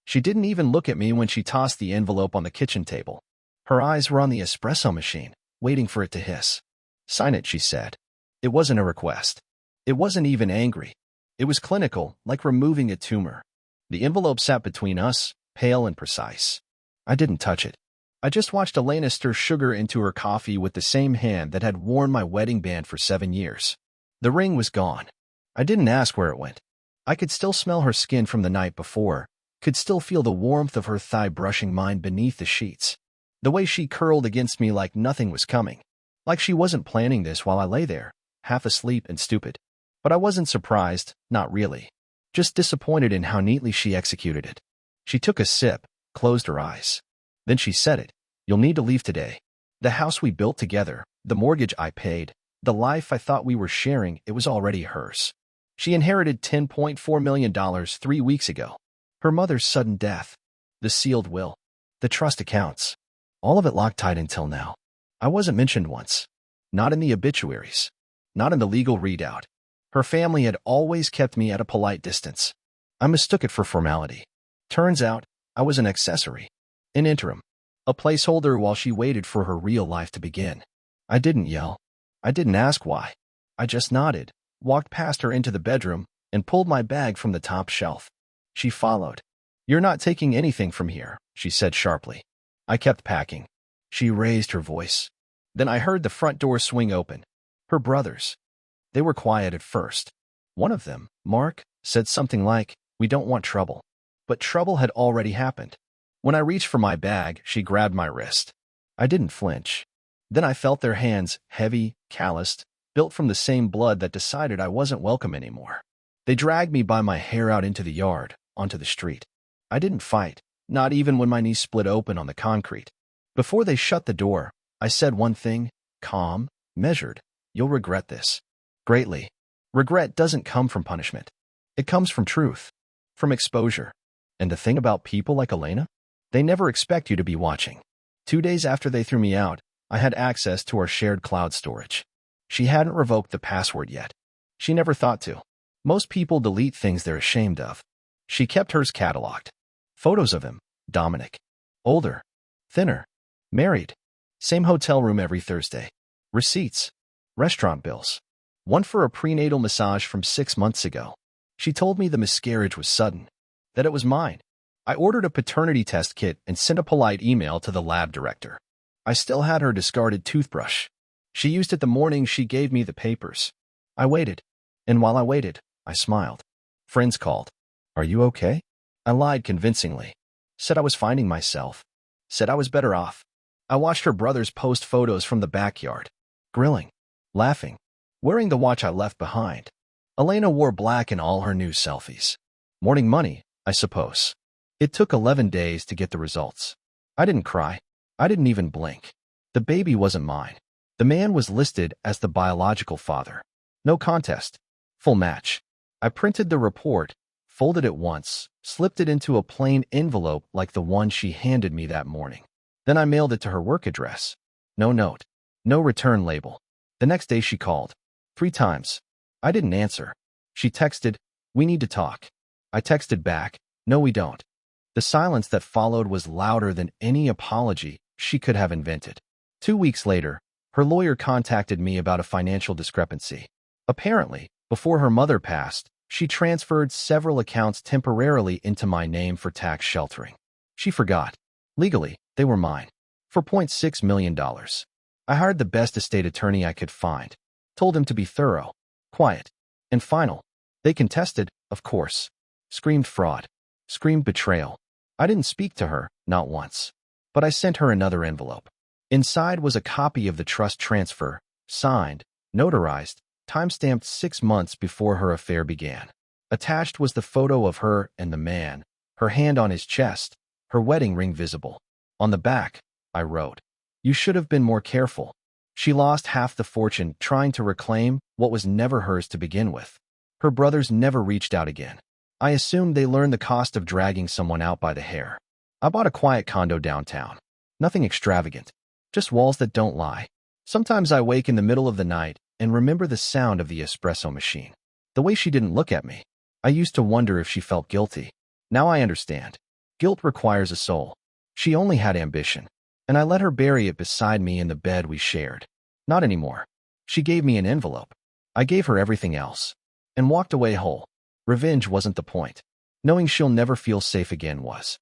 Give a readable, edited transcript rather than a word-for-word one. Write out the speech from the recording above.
She didn't even look at me when she tossed the envelope on the kitchen table. Her eyes were on the espresso machine, waiting for it to hiss. "Sign it," she said. It wasn't a request. It wasn't even angry. It was clinical, like removing a tumor. The envelope sat between us, pale and precise. I didn't touch it. I just watched Elena stir sugar into her coffee with the same hand that had worn my wedding band for 7 years. The ring was gone. I didn't ask where it went. I could still smell her skin from the night before, could still feel the warmth of her thigh brushing mine beneath the sheets. The way she curled against me like nothing was coming. Like she wasn't planning this while I lay there, half asleep and stupid. But I wasn't surprised, not really. Just disappointed in how neatly she executed it. She took a sip, closed her eyes. Then she said it. "You'll need to leave today. The house we built together, the mortgage I paid, the life I thought we were sharing, it was already hers. She inherited $10.4 million 3 weeks ago. Her mother's sudden death, the sealed will, the trust accounts, all of it locked tight until now. I wasn't mentioned once. Not in the obituaries. Not in the legal readout. Her family had always kept me at a polite distance. I mistook it for formality. Turns out, I was an accessory. An interim. A placeholder while she waited for her real life to begin. I didn't yell. I didn't ask why. I just nodded, walked past her into the bedroom, and pulled my bag from the top shelf. She followed. "You're not taking anything from here," she said sharply. I kept packing. She raised her voice. Then I heard the front door swing open. Her brothers. They were quiet at first. One of them, Mark, said something like, "We don't want trouble." But trouble had already happened. When I reached for my bag, she grabbed my wrist. I didn't flinch. Then I felt their hands, heavy, calloused, built from the same blood that decided I wasn't welcome anymore. They dragged me by my hair out into the yard, onto the street. I didn't fight, not even when my knees split open on the concrete. Before they shut the door, I said one thing, calm, measured. "You'll regret this. Greatly. Regret doesn't come from punishment. It comes from truth, from exposure. And the thing about people like Elena? They never expect you to be watching." 2 days after they threw me out, I had access to our shared cloud storage. She hadn't revoked the password yet. She never thought to. Most people delete things they're ashamed of. She kept hers cataloged. Photos of him, Dominic. Older, thinner, married. Same hotel room every Thursday. Receipts, restaurant bills. One for a prenatal massage from 6 months ago. She told me the miscarriage was sudden, that it was mine. I ordered a paternity test kit and sent a polite email to the lab director. I still had her discarded toothbrush. She used it the morning she gave me the papers. I waited. And while I waited, I smiled. Friends called. "Are you okay?" I lied convincingly. Said I was finding myself. Said I was better off. I watched her brothers post photos from the backyard. Grilling. Laughing. Wearing the watch I left behind. Elena wore black in all her new selfies. Morning money, I suppose. It took 11 days to get the results. I didn't cry. I didn't even blink. The baby wasn't mine. The man was listed as the biological father. No contest. Full match. I printed the report, folded it once, slipped it into a plain envelope like the one she handed me that morning. Then I mailed it to her work address. No note. No return label. The next day she called. 3 times. I didn't answer. She texted, "We need to talk." I texted back, "No, we don't." The silence that followed was louder than any apology she could have invented. 2 weeks later, her lawyer contacted me about a financial discrepancy. Apparently, before her mother passed, she transferred several accounts temporarily into my name for tax sheltering. She forgot. Legally, they were mine. For $0.6 million. I hired the best estate attorney I could find. Told him to be thorough, quiet, and final. They contested, of course. Screamed fraud. Screamed betrayal. I didn't speak to her, not once. But I sent her another envelope. Inside was a copy of the trust transfer, signed, notarized, timestamped 6 months before her affair began. Attached was the photo of her and the man, her hand on his chest, her wedding ring visible. On the back, I wrote, "You should have been more careful." She lost half the fortune trying to reclaim what was never hers to begin with. Her brothers never reached out again. I assumed they learned the cost of dragging someone out by the hair. I bought a quiet condo downtown. Nothing extravagant. Just walls that don't lie. Sometimes I wake in the middle of the night and remember the sound of the espresso machine. The way she didn't look at me. I used to wonder if she felt guilty. Now I understand. Guilt requires a soul. She only had ambition, and I let her bury it beside me in the bed we shared. Not anymore. She gave me an envelope. I gave her everything else, and walked away whole. Revenge wasn't the point. Knowing she'll never feel safe again was.